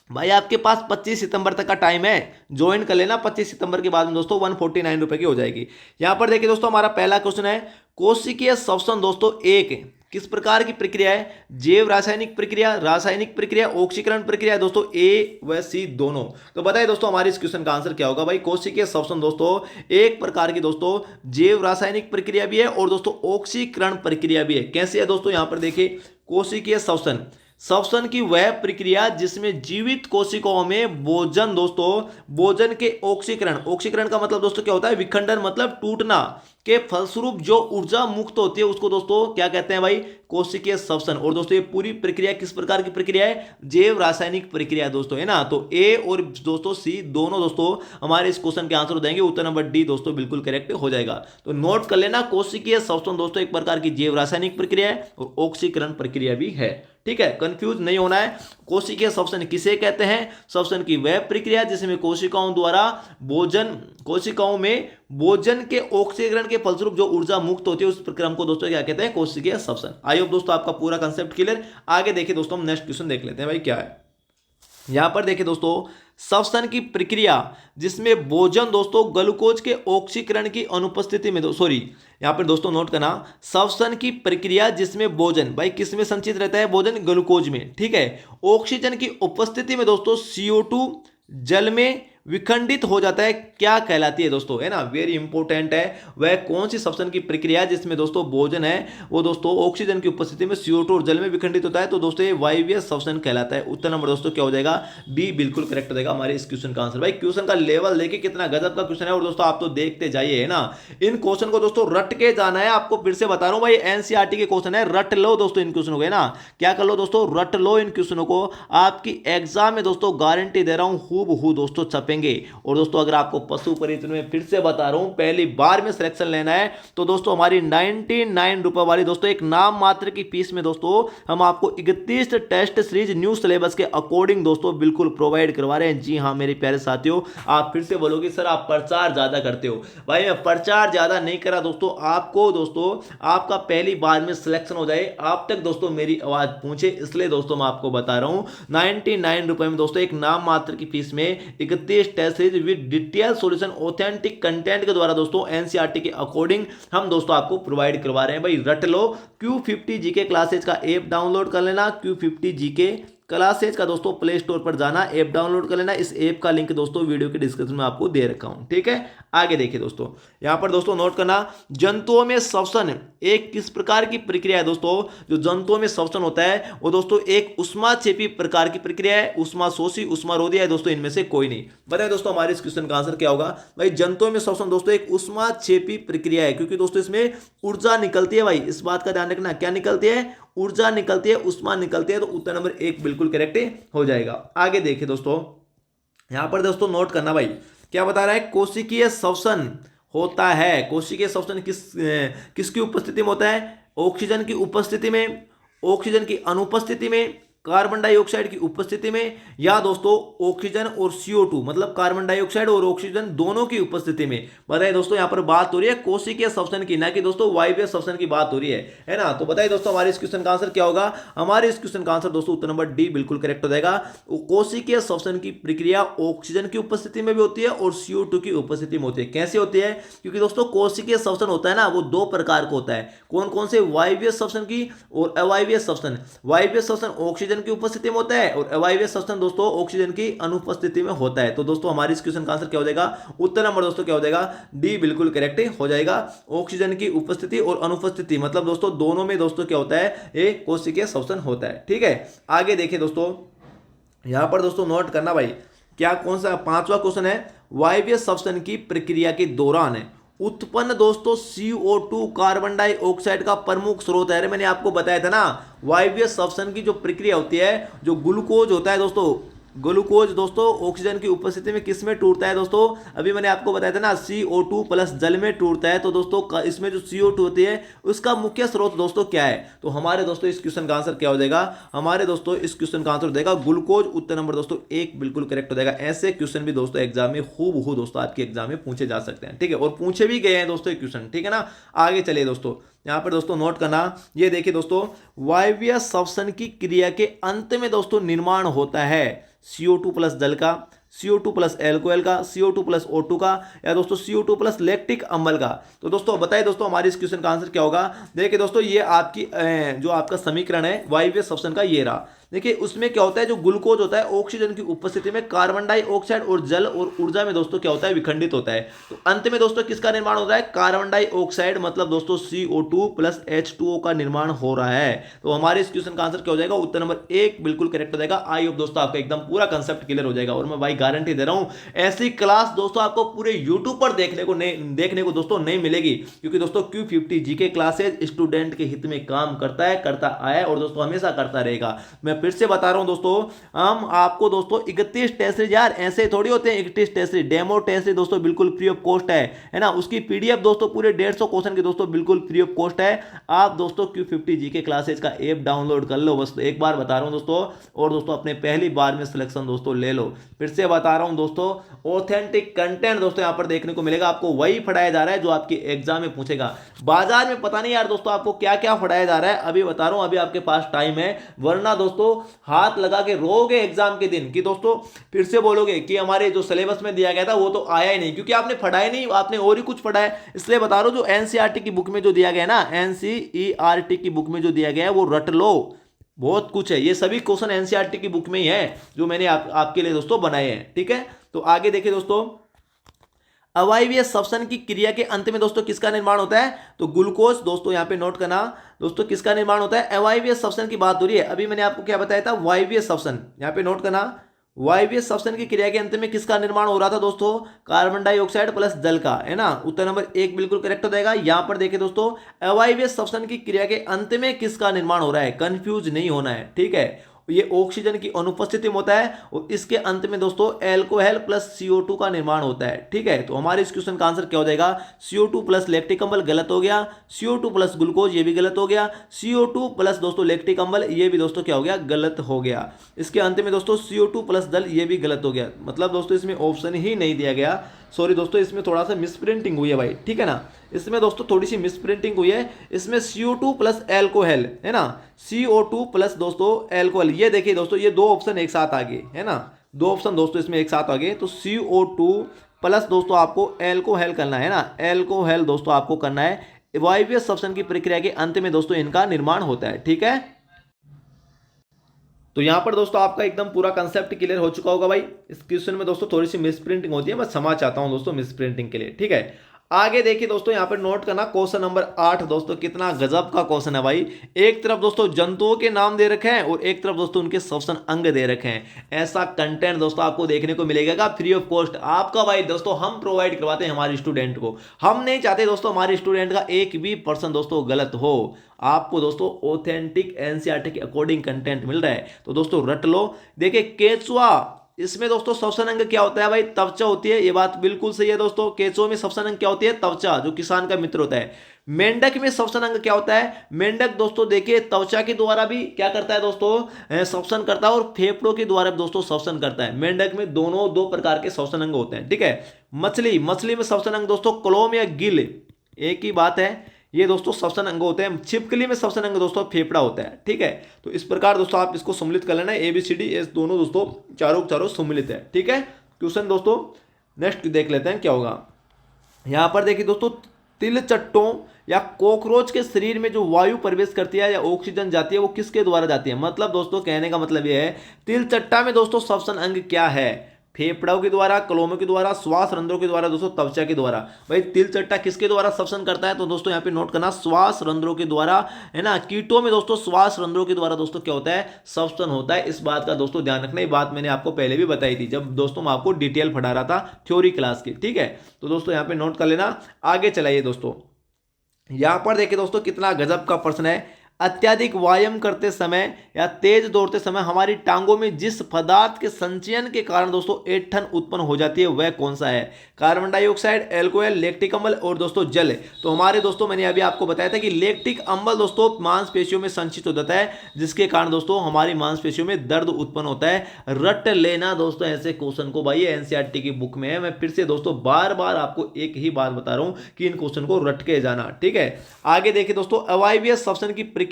भाई आपके पास 25 सितंबर तक का टाइम है, ज्वाइन कर लेना। 25 सितंबर के बाद में दोस्तों 149 रुपए की हो जाएगी। यहां पर देखिए दोस्तों हमारा पहला क्वेश्चन है, कोशिकीय श्वसन दोस्तों एक किस प्रकार की प्रक्रिया है? जैव रासायनिक प्रक्रिया, ऑक्सीकरण प्रक्रिया दोस्तों, ए व सी दोनों। तो बताइए दोस्तों हमारे इस क्वेश्चन का आंसर क्या होगा? भाई कोशिकीय श्वसन दोस्तों एक प्रकार की दोस्तों जैव रासायनिक प्रक्रिया भी है और दोस्तों ऑक्सीकरण प्रक्रिया भी है। कैसे है दोस्तों? यहां पर देखिए कोशिकीय श्वसन की वह प्रक्रिया जिसमें जीवित कोशिकाओं में भोजन के ऑक्सीकरण का मतलब दोस्तों क्या होता है? विखंडन मतलब टूटना के फलस्वरूप जो ऊर्जा मुक्त होती है उसको दोस्तों क्या कहते हैं? भाई कोशिकीय श्वसन। और दोस्तों ये पूरी प्रक्रिया किस प्रकार की प्रक्रिया है? जैव रासायनिक प्रक्रिया दोस्तों, है ना। तो ए और दोस्तों सी दोनों दोस्तों हमारे इस क्वेश्चन के आंसर हो जाएंगे। उत्तर नंबर डी दोस्तों बिल्कुल करेक्ट हो जाएगा। तो नोट कर लेना, कोशिकीय श्वसन दोस्तों एक प्रकार की जैव रासायनिक प्रक्रिया है और ऑक्सीकरण प्रक्रिया भी है, ठीक है। कंफ्यूज नहीं होना है। कोशिकीय श्वसन किसे कहते हैं? श्वसन की वह प्रक्रिया जिसमें कोशिकाओं में भोजन के ऑक्सीकरण के फलस्वरूप जो ऊर्जा मुक्त होती है उस प्रक्रिया को दोस्तों क्या कहते हैं? कोशिकीय श्वसन। आई होप दोस्तों आपका पूरा कंसेप्ट क्लियर। आगे देखिए दोस्तों हम नेक्स्ट क्वेश्चन देख लेते हैं, भाई क्या है। यहां पर देखिए दोस्तों श्वसन की प्रक्रिया जिसमें भोजन दोस्तों ग्लूकोज के ऑक्सीकरण की अनुपस्थिति में यहां पर दोस्तों नोट करना, श्वसन की प्रक्रिया जिसमें भोजन भाई किस में संचित रहता है? भोजन ग्लूकोज में, ठीक है। ऑक्सीजन की उपस्थिति में दोस्तों CO2 जल में विखंडित हो जाता है क्या कहलाती है दोस्तों, है ना, वेरी इंपॉर्टेंट है। वह कौन सी श्वसन की प्रक्रिया है जिसमें दोस्तों भोजन है वो दोस्तों ऑक्सीजन की उपस्थिति में CO2 और जल में विखंडित होता है, तो दोस्तों ये वायवीय श्वसन कहलाता है। उत्तर नंबर दोस्तों क्या हो जाएगा, बी बिल्कुल करेक्ट हो जाएगा हमारे इस क्वेश्चन का आंसर। भाई क्वेश्चन का लेवल देखिए कितना गजब का क्वेश्चन है, और दोस्तों आप तो देखते जाइए, है ना। इन क्वेश्चन को दोस्तों रट के जाना है, आपको फिर से बता रहा हूं भाई, एनसीईआरटी के क्वेश्चन है, रट लो दोस्तों इन क्वेश्चनों को, है ना। क्या कर लो दोस्तों, रट लो इन क्वेश्चनों को, आपकी एग्जाम में दोस्तों गारंटी दे रहा हूं हूबहू दोस्तों छपेंगे। और दोस्तों अगर आपको पशु परिचय में फिर से बता रहा हूं पहली बार में सिलेक्शन लेना है तो दोस्तों हमारी 99 रुपए वाली दोस्तों एक नाम मात्र की फीस में दोस्तों हम आपको 31 टेस्ट सीरीज न्यू सिलेबस के अकॉर्डिंग दोस्तों बिल्कुल प्रोवाइड करवा रहे हैं। जी हाँ मेरे प्यारे साथियों, आप फिर से बोलोगे सर आप प्रचार ज्यादा करते हो। भाई मैं प्रचार ज्यादा नहीं करा दोस्तों, आपको दोस्तों आपका पहली बार में सिलेक्शन हो जाए, आप तक दोस्तों मेरी आवाज पहुंचे, इसलिए दोस्तों मैं आपको बता रहा हूं 99 रुपए में दोस्तों एक नाम मात्र की फीस में 31 test series with detail solution authentic content के द्वारा दोस्तों एनसीईआरटी के अकॉर्डिंग हम दोस्तों आपको प्रोवाइड करवा रहे हैं। भाई रट लो, Q50 जीके क्लासेज का ऐप डाउनलोड कर लेना, Q50 जीके क्लासेज का दोस्तों प्ले स्टोर पर जाना, ऐप डाउनलोड कर लेना। इस ऐप का लिंक दोस्तों वीडियो के डिस्क्रिप्शन में आपको दे रखा हूं, ठीक है। आगे देखिए दोस्तों, यहां पर दोस्तों नोट करना, जंतुओं में श्वसन एक किस प्रकार की प्रक्रिया है दोस्तों। जो जंतुओं में श्वसन होता है वो दोस्तों एक उष्माक्षेपी प्रकार की प्रक्रिया है, उष्माशोषी उष्मारोधी है दोस्तों, इनमें से कोई नहीं। बताएं दोस्तों हमारे इस क्वेश्चन का आंसर क्या होगा। भाई जंतुओं में श्वसन दोस्तों एक उष्माक्षेपी प्रक्रिया है, क्योंकि दोस्तों इसमें ऊर्जा निकलती है। भाई इस बात का ध्यान रखना, क्या निकलती है, ऊर्जा निकलती है, उष्मा निकलती है, तो उत्तर नंबर 1 बिल्कुल करेक्ट हो जाएगा। आगे देखिए दोस्तों, यहां पर दोस्तों नोट करना, भाई क्या बता रहा है, कोशिकीय श्वसन होता है। कोशिकीय श्वसन किसकी उपस्थिति में होता है, ऑक्सीजन की उपस्थिति में, ऑक्सीजन की अनुपस्थिति में, कार्बन डाइऑक्साइड की उपस्थिति में, या दोस्तों ऑक्सीजन और CO2 मतलब कार्बन डाइऑक्साइड और ऑक्सीजन दोनों की उपस्थिति में। बताइए दोस्तों यहां पर बात हो रही है कोशिकीय श्वसन की, ना कि दोस्तों वायवीय श्वसन की बात हो रही है ना। तो बताइए दोस्तों हमारे इस क्वेश्चन का आंसर क्या होगा। हमारे इस क्वेश्चन का आंसर दोस्तों उत्तर नंबर डी बिल्कुल करेक्ट हो जाएगा। कोशिकीय श्वसन की प्रक्रिया ऑक्सीजन की उपस्थिति में भी होती है और CO2 की उपस्थिति में होती है। कैसे होती है, क्योंकि दोस्तों कोशिकीय श्वसन होता है ना वो दो प्रकार का होता है। कौन कौन से, वायवीय श्वसन की और अवायवीय श्वसन। वायवीय श्वसन ऑक्सीजन की उपस्थिति में होता है और अवायवीय श्वसन दोस्तों ऑक्सीजन की अनुपस्थिति में होता है। तो दोस्तों हमारे इस क्वेश्चन का आंसर क्या हो जाएगा, उत्तर नंबर दोस्तों क्या हो जाएगा, डी बिल्कुल करेक्ट हो जाएगा। ऑक्सीजन की उपस्थिति और अनुपस्थिति मतलब दोस्तों दोनों में दोस्तों क्या होता है, ये कोशिकीय श्वसन होता है, ठीक है। आगे देखिए दोस्तों, यहां पर दोस्तों नोट करना, भाई क्या कौन सा 5वां क्वेश्चन है, वायवीय श्वसन की प्रक्रिया के दौरान है उत्पन्न दोस्तों CO2 कार्बन डाइऑक्साइड का प्रमुख स्रोत है। मैंने आपको बताया था ना, वायवीय श्वसन की जो प्रक्रिया होती है, जो ग्लूकोज होता है दोस्तों, ग्लूकोज दोस्तों ऑक्सीजन की उपस्थिति में किस में टूटता है दोस्तों, अभी मैंने आपको बताया था ना CO2 प्लस जल में टूटता है। तो दोस्तों इसमें जो CO2 होती है उसका मुख्य स्रोत दोस्तों क्या है, तो हमारे दोस्तों इस क्वेश्चन का आंसर क्या हो जाएगा, हमारे दोस्तों इस क्वेश्चन का आंसर हो जाएगा ग्लूकोज। उत्तर नंबर दोस्तों 1 बिल्कुल करेक्ट हो जाएगा। ऐसे क्वेश्चन भी दोस्तों एग्जाम में हूबहू दोस्तों आपके एग्जाम में पूछे जा सकते हैं, ठीक है, और पूछे भी गए हैं दोस्तों ये क्वेश्चन, ठीक है ना। आगे चलिए दोस्तों, यहां पर दोस्तों नोट करना, ये देखिए दोस्तों, वायवीय श्वसन की क्रिया के अंत में दोस्तों निर्माण होता है CO2 प्लस जल का, CO2 प्लस एल्कोहल का, CO2 प्लस O2 का, या दोस्तों CO2 प्लस लैक्टिक अम्ल का। तो दोस्तों बताइए दोस्तों हमारे इस क्वेश्चन का आंसर क्या होगा। देखिए दोस्तों ये आपकी जो आपका समीकरण है वायवीय श्वसन का ये रहा। देखिए उसमें क्या होता है, जो ग्लूकोज होता है ऑक्सीजन की उपस्थिति में कार्बन डाइऑक्साइड और जल और ऊर्जा में दोस्तों क्या होता है, विखंडित होता है। तो अंत में दोस्तों किसका निर्माण होता है, कार्बन डाइऑक्साइड मतलब दोस्तों CO2 प्लस H2O का निर्माण हो रहा है। तो हमारे इस क्वेश्चन का आंसर क्या हो जाएगा, उत्तर नंबर 1 बिल्कुल करेक्ट हो जाएगा। आई होप दोस्तों आपका एकदम पूरा कंसेप्ट क्लियर हो जाएगा, और मैं भाई गारंटी दे रहा हूं ऐसी क्लास दोस्तों आपको पूरे यूट्यूब पर देखने को दोस्तों नहीं मिलेगी, क्योंकि दोस्तों Q50 जीके क्लासेज स्टूडेंट के हित में काम करता है, करता आया और दोस्तों हमेशा करता रहेगा। मैं फिर से बता रहा हूं दोस्तों, हम आपको दोस्तों 31 टेस्ट सीरीज, यार ऐसे थोड़ी होते हैं 31 test series, demo test series दोस्तों बिल्कुल फ्री ऑफ कॉस्ट है ना। उसकी PDF दोस्तों पूरे 150 क्वेश्चन के दोस्तों बिल्कुल फ्री ऑफ कॉस्ट है। आप दोस्तों Q50 जीके क्लासेज का ऐप डाउनलोड कर लो, बस एक बार बता रहा हूं दोस्तों, और दोस्तों अपने पहली बार में सिलेक्शन दोस्तों ले लो। फिर से बता रहा हूं दोस्तों, ऑथेंटिक कंटेंट दोस्तों यहां पर देखने को मिलेगा, आपको वही पढ़ाया जा रहा है जो आपके एग्जाम में पूछेगा। बाजार में पता नहीं यार दोस्तों आपको क्या क्या पढ़ाया जा रहा है, अभी बता रहा हूं, अभी आपके पास टाइम है, वरना दोस्तों हाथ लगा के रोगे एग्जाम के दिन कि दोस्तों फिर से बोलोगे कि हमारे जो सिलेबस में दिया गया था वो तो आया ही नहीं, क्योंकि आपने पढ़ाया नहीं, आपने और ही कुछ पढ़ा है। इसलिए बता रहा हूं, जो एनसीईआरटी की बुक में जो दिया गया है ना, एनसीईआरटी की बुक में जो दिया गया है वो रट लो, बहुत कुछ है, ये सभी क्वेश्चन एनसीईआरटी की बुक में ही है जो मैंने आपके लिए दोस्तों बनाए हैं। ठीक है, तो आगे देखिए दोस्तों, अवायवीय श्वसन की क्रिया के अंत में दोस्तों किसका निर्माण होता है? तो ग्लूकोज, दोस्तों यहां पे नोट करना दोस्तों, किसका निर्माण होता है? अवायवीय श्वसन की बात हो रही है। अभी मैंने आपको क्या बताया था? वायवीय श्वसन, यहां पे नोट करना, वायवीय श्वसन की क्रिया के अंत में किसका निर्माण हो रहा था दोस्तों? कार्बन डाइऑक्साइड प्लस जल का, है ना। उत्तर नंबर 1 बिल्कुल करेक्ट हो जाएगा। यहां पर देखिए दोस्तों, अवायवीय श्वसन की क्रिया के अंत में किसका निर्माण हो रहा है? कंफ्यूज नहीं होना है, ठीक है। ये ऑक्सीजन की अनुपस्थिति में होता है और इसके अंत में दोस्तों एल्कोहल प्लस CO2 का निर्माण होता है। ठीक है, तो हमारे इस क्वेश्चन का आंसर क्या हो जाएगा? CO2 प्लस लैक्टिक अम्ल गलत हो गया, CO2 प्लस ग्लूकोज ये भी गलत हो गया, CO2 प्लस दोस्तों लैक्टिक अम्ल ये भी दोस्तों क्या हो गया? गलत हो गया। इसके अंत में दोस्तों CO2 प्लस जल ये भी गलत हो गया। मतलब दोस्तों इसमें ऑप्शन ही नहीं दिया गया। सॉरी दोस्तों, इसमें थोड़ा सा मिसप्रिंटिंग हुई है भाई, ठीक है ना। इसमें दोस्तों थोड़ी सी मिसप्रिंटिंग हुई है। इसमें CO2 प्लस एल्कोहल, है ना, CO2 प्लस दोस्तों एल्कोहल, ये देखिए दोस्तों, ये दो ऑप्शन एक साथ आ गए, है ना। दो ऑप्शन दोस्तों इसमें एक साथ आ गए, तो CO2 प्लस दोस्तों आपको एल्कोहल करना है ना, एल्कोहल दोस्तों आपको करना है। वायवीय श्वसन की प्रक्रिया के अंत में दोस्तों इनका निर्माण होता है। ठीक है, तो यहां पर दोस्तों आपका एकदम पूरा कंसेप्ट क्लियर हो चुका होगा भाई। इस क्वेश्चन में दोस्तों थोड़ी सी मिसप्रिंटिंग होती है, मैं क्षमा चाहता हूं दोस्तों मिसप्रिंटिंग के लिए। ठीक है, आगे देखिए दोस्तों, यहां पर नोट करना क्वेश्चन नंबर 8 दोस्तों, कितना गजब का क्वेश्चन है भाई। एक तरफ दोस्तों जंतुओं के नाम दे रखे हैं और एक तरफ दोस्तों उनके श्वसन अंग दे रखे हैं। ऐसा कंटेंट दोस्तों आपको देखने को मिलेगा फ्री ऑफ कॉस्ट आपका भाई दोस्तों, हम प्रोवाइड करवाते हैं हमारे स्टूडेंट को। हम नहीं चाहते दोस्तों हमारे स्टूडेंट का एक भी पर्सन दोस्तों गलत हो। आपको दोस्तों ऑथेंटिक एनसीईआरटी के अकॉर्डिंग कंटेंट मिल रहा है, तो दोस्तों रट लो। देखिए केचुआ, इसमें दोस्तों श्वसन अंग क्या होता है भाई? त्वचा होती है, ये बात बिल्कुल सही है दोस्तों। केचुआ में श्वसन अंग क्या होती है? त्वचा, जो किसान का मित्र होता है। मेंढक में श्वसन अंग क्या होता है? मेंढक दोस्तों देखिए त्वचा के द्वारा भी क्या करता है दोस्तों? श्वसन करता है और फेफड़ों के द्वारा भी दोस्तों श्वसन करता है। मेंढक में दोनों दो प्रकार के श्वसन अंग होते हैं। ठीक है, मछली, मछली में श्वसन अंग दोस्तों क्लोम या गिल, एक ही बात है, ये दोस्तों श्वसन अंग होते हैं। छिपकली में श्वसन अंग दोस्तों फेफड़ा होता है। ठीक है, तो इस प्रकार दोस्तों आप इसको सम्मिलित कर लेना, ABCD ये दोनों दोस्तों चारों चारों सम्मिलित है। ठीक है, क्वेश्चन दोस्तों नेक्स्ट देख लेते हैं क्या होगा। यहां पर देखिए दोस्तों, तिलचट्टों या कॉकरोच के शरीर में जो वायु प्रवेश करती है या ऑक्सीजन जाती है वो किसके द्वारा जाती है? मतलब दोस्तों कहने का मतलब ये है, तिलचट्टा में दोस्तों श्वसन अंग क्या है? फेफड़ों के द्वारा, कलोमों के द्वारा, श्वास रंध्रों के द्वारा, दोस्तों त्वचा के द्वारा। भाई तिलचट्टा किसके द्वारा श्वसन करता है? तो दोस्तों यहाँ पे नोट करना, श्वास रंध्रों के द्वारा, है ना। कीटों में दोस्तों श्वास रंध्रों के द्वारा दोस्तों क्या होता है? श्वसन होता है। इस बात का दोस्तों ध्यान रखना, ये बात मैंने आपको पहले भी बताई थी जब दोस्तों मैं आपको डिटेल पढ़ा रहा था थ्योरी क्लास की। ठीक है, तो दोस्तों यहाँ पे नोट कर लेना। आगे चलाइए दोस्तों, यहां पर देखिए दोस्तों कितना गजब का प्रश्न है। अत्यधिक व्यायाम करते समय या तेज दौड़ते समय हमारी टांगों में जिस पदार्थ के संचयन के कारण दोस्तों ऐंठन उत्पन्न हो जाती है वह कौन सा है? कार्बन डाइऑक्साइड, एल्कोहल, लैक्टिक अम्ल और दोस्तों जल। तो हमारे दोस्तों मैंने अभी आपको बताया था कि लैक्टिक अम्ल दोस्तों मांसपेशियों में संचित हो जाता है, जिसके कारण दोस्तों हमारी मांसपेशियों में दर्द उत्पन्न होता है। रट लेना दोस्तों ऐसे क्वेश्चन को भाई, एनसीईआरटी की बुक में है। मैं फिर से दोस्तों बार बार आपको एक ही बात बता रहा हूं कि इन क्वेश्चन को रट के जाना। ठीक है, आगे देखिए दोस्तों, अवायवीय श्वसन की प्रक्रिया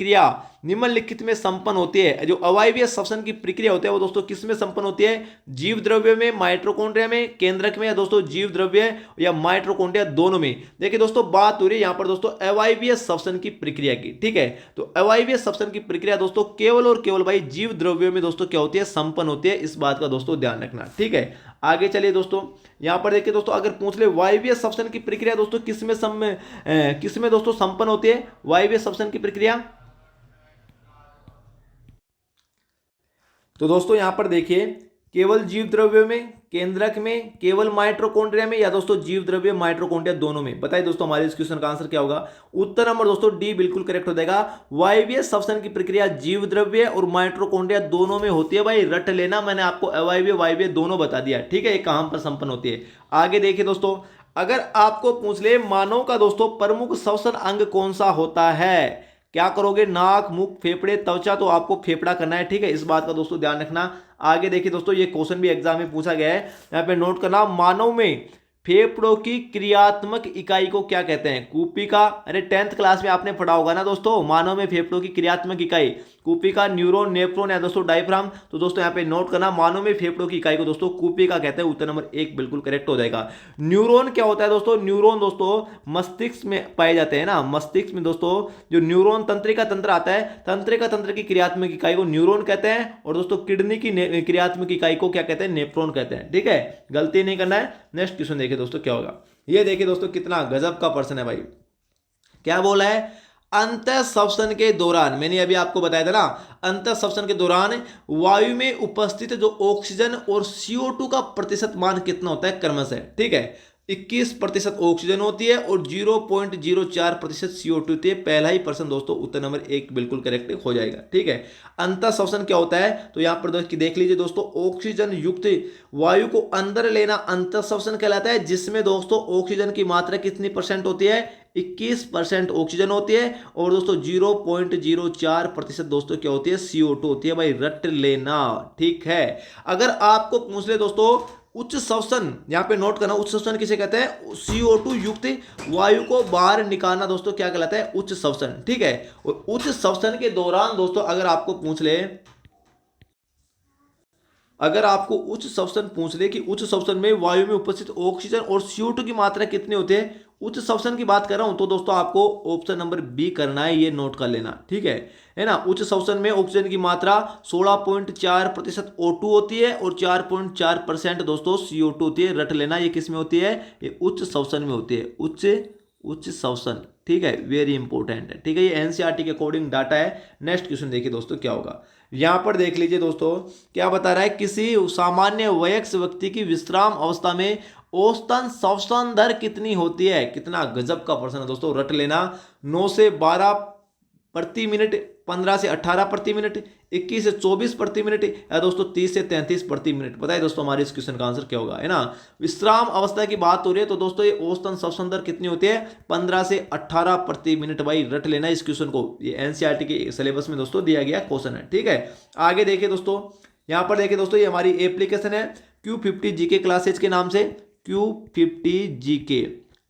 निम्नलिखित में संपन्न होती है। जो अवायवीय श्वसन की प्रक्रिया होती है वो दोस्तों किस में संपन्न होती है? जीव द्रव्य में, माइटोकॉन्ड्रिया में, केंद्रक में, या दोस्तों जीव द्रव्य या माइटोकॉन्ड्रिया दोनों में। देखिए दोस्तों बात हो रही है यहां पर दोस्तों अवायवीय श्वसन की प्रक्रिया की। ठीक है, तो अवायवीय श्वसन की प्रक्रिया दोस्तों केवल और केवल भाई जीव द्रव्यों में दोस्तों क्या होती है? संपन्न होती है। इस बात का दोस्तों ध्यान रखना। ठीक है, आगे चलिए दोस्तों, यहां पर देखिए दोस्तों, अगर पूछ ले वायवीय श्वसन की प्रक्रिया दोस्तों किस में दोस्तों संपन्न होती है? वायवीय श्वसन की प्रक्रिया, तो दोस्तों यहां पर देखिए केवल जीव द्रव्यों में, केंद्रक में, केवल माइटोकॉन्ड्रिया में, या दोस्तों जीव द्रव्य माइटोकॉन्ड्रिया दोनों में। बताइए दोस्तों हमारे इस क्वेश्चन का आंसर क्या होगा? उत्तर नंबर दोस्तों डी बिल्कुल करेक्ट हो जाएगा। वायवीय श्वसन की प्रक्रिया जीव द्रव्य और माइटोकॉन्ड्रिया दोनों में होती है। भाई रट लेना, मैंने आपको अवायवीय वायवीय दोनों बता दिया। ठीक है, कहां पर संपन्न होती है। आगे देखिए दोस्तों, अगर आपको पूछ ले मानव का दोस्तों प्रमुख श्वसन अंग कौन सा होता है, क्या करोगे? नाक, मुख, फेफड़े, त्वचा, तो आपको फेफड़ा करना है। ठीक है, इस बात का दोस्तों ध्यान रखना। आगे देखिए दोस्तों, ये क्वेश्चन भी एग्जाम में पूछा गया है, यहाँ पे नोट करना, मानव में फेफड़ों की क्रियात्मक इकाई को क्या कहते हैं? कूपिका। अरे 10th क्लास में आपने पढ़ा होगा ना दोस्तों, मानव में फेफड़ों की क्रियात्मक इकाई कूपिका, न्यूरॉन, नेफ्रॉन या दोस्तों डायफ्राम। तो दोस्तों यहाँ पे नोट करना, मानव फेफड़ों की इकाई को दोस्तों कूपिका कहते हैं। उत्तर नंबर 1 बिल्कुल करेक्ट हो जाएगा। न्यूरॉन क्या होता है दोस्तों? न्यूरॉन दोस्तों मस्तिष्क में पाए जाते हैं ना, मस्तिष्क में दोस्तों जो न्यूरॉन तंत्रिका तंत्र आता है, तंत्रिका तंत्र की क्रियात्मक इकाई को न्यूरॉन कहते हैं, और दोस्तों किडनी की क्रियात्मक इकाई को क्या कहते हैं? नेफ्रॉन कहते हैं। ठीक है, गलती नहीं करना है। नेक्स्ट क्वेश्चन देखिए दोस्तों क्या होगा। ये देखिए दोस्तों कितना गजब का प्रश्न है भाई। क्या बोला है? अंतःश्वसन के दौरान, मैंने अभी आपको बताया था ना, अंतःश्वसन के दौरान वायु में उपस्थित जो ऑक्सीजन और CO2 का प्रतिशत मान कितना होता है क्रमशः? ठीक है, 21% ऑक्सीजन होती है और 0.04% CO2 होती है। पहला ही प्रश्न दोस्तों उत्तर नंबर 1 बिल्कुल करेक्ट हो जाएगा। ठीक है, अंतःश्वसन क्या होता है? तो यहां पर देख लीजिए दोस्तों, ऑक्सीजन युक्त वायु को अंदर लेना अंतःश्वसन कहलाता है, जिसमें दोस्तों ऑक्सीजन की मात्रा कितनी परसेंट होती है? 21% ऑक्सीजन होती है, और दोस्तों 0.04% दोस्तों क्या होती है? CO2 होती है। भाई रट लेना, ठीक है। अगर आपको पूछ ले दोस्तों उच्च श्वसन, यहां पे नोट करना, उच्च श्वसन किसे कहते हैं? CO2 युक्त वायु को बाहर निकालना दोस्तों क्या कहलाता है? उच्च श्वसन। ठीक है, और उच्च श्वसन के दौरान दोस्तों अगर आपको पूछ ले, अगर आपको उच्च श्वसन पूछ ले कि उच्च श्वसन में वायु में उपस्थित ऑक्सीजन और CO2 की मात्रा कितनी होती है, उच्च श्वसन की बात कर रहा हूं, तो दोस्तों आपको ऑप्शन नंबर बी करना है, ये नोट कर लेना। ठीक है ना। उच्च श्वसन में ऑक्सीजन की मात्रा 16.4% O2 होती है और 4.4% दोस्तों CO2 होती है। रट लेना, ये किस में होती है? ये उच्च श्वसन में होती है, उच्च श्वसन। ठीक है, वेरी इंपॉर्टेंट है। ठीक है, ये NCERT के अकॉर्डिंग डाटा है। नेक्स्ट क्वेश्चन देखिए दोस्तों क्या होगा। यहां पर देख लीजिए दोस्तों क्या बता रहा है, किसी सामान्य वयस्क व्यक्ति की विश्राम अवस्था में औसतन श्वसन दर कितनी होती है? कितना गजब का प्रश्न है दोस्तों, रट लेना। 9 से 12 प्रति मिनट, 15 से 18 प्रति मिनट, 21 से 24 प्रति मिनट, या दोस्तों 30 से 33 प्रति मिनट। बताइए दोस्तों हमारे इस क्वेश्चन का आंसर क्या होगा, है ना। विश्राम अवस्था की बात हो रही है, तो दोस्तों ये औसतन श्वसन दर कितनी होती है? 15 से 18 प्रति मिनट। भाई रट लेना इस क्वेश्चन को, ये NCERT के सिलेबस में दोस्तों दिया गया क्वेश्चन है। ठीक है, आगे देखिए दोस्तों, यहां पर देखिए दोस्तों, ये हमारी एप्लीकेशन है Q50 GK क्लासेज के नाम से, Q50 GK,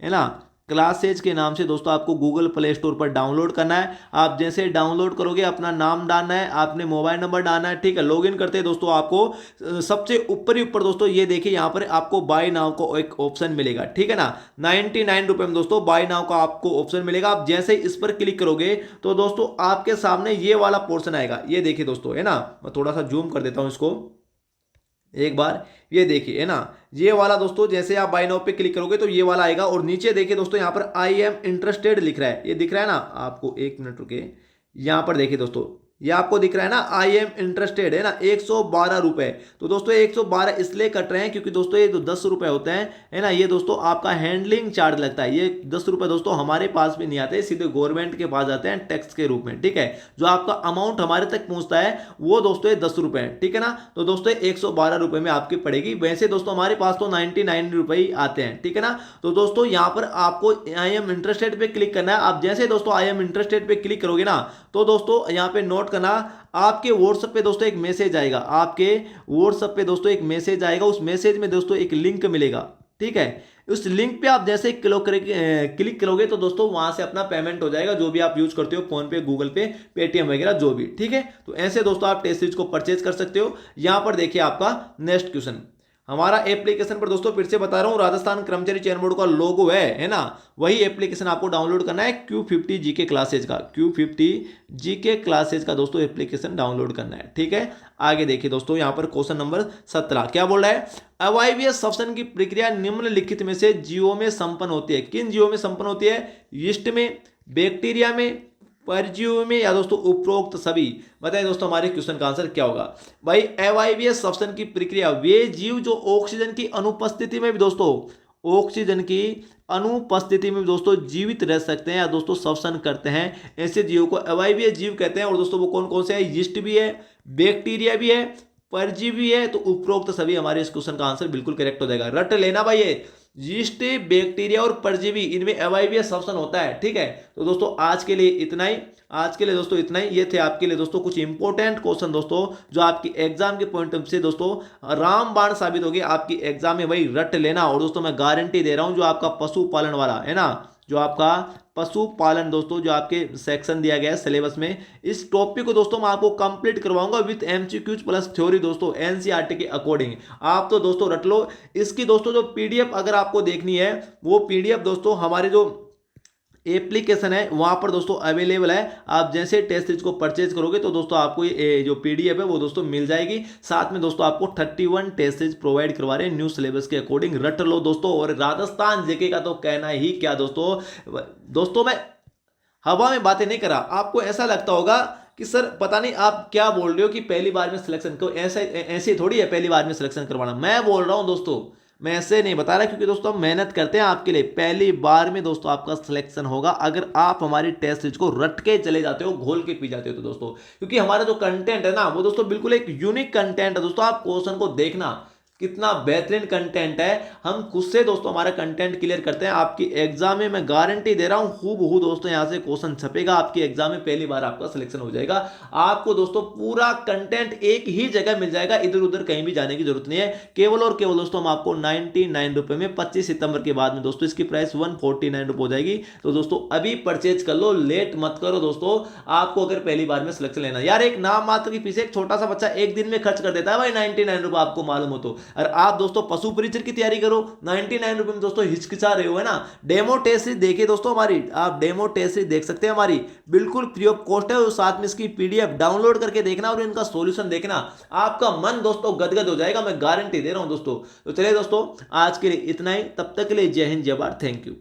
है ना, क्लासेज के नाम से दोस्तों आपको गूगल प्ले स्टोर पर डाउनलोड करना है। आप जैसे डाउनलोड करोगे अपना नाम डालना है, आपने मोबाइल नंबर डालना है। ठीक है, लॉगिन करते हैं दोस्तों आपको सबसे ऊपर ही ऊपर दोस्तों ये देखिए यहाँ पर आपको बाय नाउ को एक ऑप्शन मिलेगा। ठीक है ना, 99 रुपए में दोस्तों बाय नाउ का आपको ऑप्शन मिलेगा। आप जैसे इस पर क्लिक करोगे तो दोस्तों आपके सामने ये वाला पोर्शन आएगा। ये देखिए दोस्तों, है ना, मैं थोड़ा सा जूम कर देता हूं इसको एक बार। ये देखिए, है ना, ये वाला दोस्तों जैसे आप बाय नाउ पे क्लिक करोगे तो ये वाला आएगा, और नीचे देखिए दोस्तों यहाँ पर आई एम इंटरेस्टेड लिख रहा है। ये दिख रहा है ना आपको, एक मिनट रुके, यहाँ पर देखिए दोस्तों, ये आपको दिख रहा है ना, आई एम इंटरेस्टेड, है ना, 112 रुपए। तो दोस्तों 112 इसलिए कट रहे हैं क्योंकि दोस्तों ये जो 10 रुपए होते हैं, है ना, ये दोस्तों आपका हैंडलिंग चार्ज लगता है। ये 10 रुपए दोस्तों हमारे पास भी नहीं आते, सीधे गवर्नमेंट के पास आते हैं टैक्स के रूप में। ठीक है, जो आपका अमाउंट हमारे तक पहुंचता है वो दोस्तों ये 10 रुपए है। ठीक है ना, तो दोस्तों 112 रुपए में आपकी पड़ेगी। वैसे दोस्तों हमारे पास तो 99 रुपए ही आते हैं। ठीक है ना, तो दोस्तों यहाँ पर आपको आई एम इंटरेस्टेड पे क्लिक करना है। आप जैसे दोस्तों आई एम इंटरेस्टेड पे क्लिक करोगे ना, तो दोस्तों यहाँ पे नोट करना, आपके व्हाट्सएप पे दोस्तों एक मैसेज आएगा, आपके व्हाट्सएप पे दोस्तों एक मैसेज आएगा। उस मैसेज में दोस्तों एक लिंक मिलेगा। ठीक है, उस लिंक पे आप जैसे क्लिक करोगे तो दोस्तों वहां से अपना पेमेंट हो जाएगा, जो भी आप यूज करते हो, फोन पे, गूगल पे, पेटीएम वगैरह जो भी। ठीक है, तो ऐसे दोस्तों आप टेस्ट सीरीज को परचेज कर सकते हो। यहां पर देखिए आपका नेक्स्ट क्वेश्चन, हमारा एप्लीकेशन पर दोस्तों फिर से बता रहा हूं, राजस्थान कर्मचारी चयन बोर्ड का लोगो है ना, वही एप्लीकेशन आपको डाउनलोड करना है। Q50 GK क्लासेज का, Q50 GK क्लासेज का दोस्तों एप्लीकेशन डाउनलोड करना है। ठीक है, आगे देखिए दोस्तों, यहां पर क्वेश्चन नंबर 17 क्या बोल रहा है, अवायवीय श्वसन की प्रक्रिया निम्नलिखित में से जीवों में संपन्न होती है। किन जीवों में संपन्न होती है? यीस्ट में, बैक्टीरिया में, परजीवी में, या दोस्तों उपरोक्त सभी। बताइए दोस्तों हमारे क्वेश्चन का आंसर क्या होगा। भाई अवायवीय श्वसन की प्रक्रिया, वे जीव जो ऑक्सीजन की अनुपस्थिति में भी दोस्तों, ऑक्सीजन की अनुपस्थिति में दोस्तों जीवित रह सकते हैं या दोस्तों श्वसन करते हैं, ऐसे जीवों को अवायवीय जीव कहते हैं। और दोस्तों वो कौन कौन से है? यीस्ट भी है, बैक्टीरिया भी है, परजीवी है। तो उपरोक्त सभी हमारे इस क्वेश्चन का आंसर बिल्कुल करेक्ट हो जाएगा। रट लेना भाई, ये यीस्ट, बैक्टीरिया और परजीवी, इनमें अवायवीय श्वसन होता है। ठीक है, तो दोस्तों आज के लिए इतना ही, आज के लिए दोस्तों इतना ही। ये थे आपके लिए दोस्तों कुछ इंपॉर्टेंट क्वेश्चन दोस्तों, जो आपकी एग्जाम के पॉइंट से दोस्तों रामबाण साबित होगी आपकी एग्जाम में। वही रट लेना। और दोस्तों मैं गारंटी दे रहा हूं, जो आपका पशुपालन वाला है ना, जो आपका पशुपालन दोस्तों जो आपके सेक्शन दिया गया है सिलेबस में, इस टॉपिक को दोस्तों मैं आपको कंप्लीट करवाऊंगा विद एमसीक्यूज प्लस थ्योरी दोस्तों एनसीईआरटी के अकॉर्डिंग। आप तो दोस्तों रट लो। इसकी दोस्तों जो पीडीएफ अगर आपको देखनी है, वो पीडीएफ दोस्तों हमारे जो एप्लीकेशन है वहां पर दोस्तों अवेलेबल है। आप जैसे टेस्ट सीरीज को परचेज करोगे तो दोस्तों आपको ये जो पीडीएफ है वो दोस्तों मिल जाएगी। साथ में दोस्तों आपको 31 टेस्ट सीरीज प्रोवाइड करवा रहे हैं न्यू सिलेबस के अकॉर्डिंग। रट लो दोस्तों। और राजस्थान जेके का तो कहना ही क्या दोस्तों मैं हवा में बातें नहीं करा। आपको ऐसा लगता होगा कि सर पता नहीं आप क्या बोल रहे हो कि पहली बार में सिलेक्शन को ऐसे थोड़ी है पहली बार में सिलेक्शन करवाना। मैं बोल रहा हूं दोस्तों, मैं ऐसे नहीं बता रहा, क्योंकि दोस्तों हम मेहनत करते हैं आपके लिए। पहली बार में दोस्तों आपका सिलेक्शन होगा अगर आप हमारी टेस्ट सीरीज को रट के चले जाते हो, घोल के पी जाते हो तो दोस्तों। क्योंकि हमारा जो कंटेंट है ना वो दोस्तों बिल्कुल एक यूनिक कंटेंट है दोस्तों। आप क्वेश्चन को देखना कितना बेहतरीन कंटेंट है। हम खुद से दोस्तों हमारा कंटेंट क्लियर करते हैं। आपकी एग्जाम में मैं गारंटी दे रहा हूं हूबहू दोस्तों यहां से क्वेश्चन छपेगा आपकी एग्जाम में, पहली बार आपका सिलेक्शन हो जाएगा। आपको दोस्तों पूरा कंटेंट एक ही जगह मिल जाएगा, इधर उधर कहीं भी जाने की जरूरत नहीं है। केवल और केवल दोस्तों हम आपको 99 रुपए में 25 सितंबर के बाद में दोस्तों इसकी प्राइस 149 रुपए हो जाएगी। तो दोस्तों अभी परचेज कर लो, लेट मत करो दोस्तों। आपको अगर पहली बार में सिलेक्शन लेना, यार एक नाम मात्र की फीस एक छोटा सा बच्चा एक दिन में खर्च कर देता है भाई 99 रुपए, आपको मालूम हो तो। और आप दोस्तों पशु परिचर की तैयारी करो 99 रुपए में दोस्तों, हिचकिचा रहे हो है ना। डेमो टेस्ट सीरीज देखिए दोस्तों हमारी, आप डेमो टेस्ट सीरीज देख सकते हैं हमारी, बिल्कुल फ्री ऑफ कॉस्ट है। और साथ में इसकी पीडीएफ डाउनलोड करके देखना और इनका सॉल्यूशन देखना, आपका मन दोस्तों गदगद हो जाएगा, मैं गारंटी दे रहा हूं दोस्तों। तो चलिए दोस्तों आज के लिए इतना ही, तब तक के लिए जय हिंद जय भारत, थैंक यू।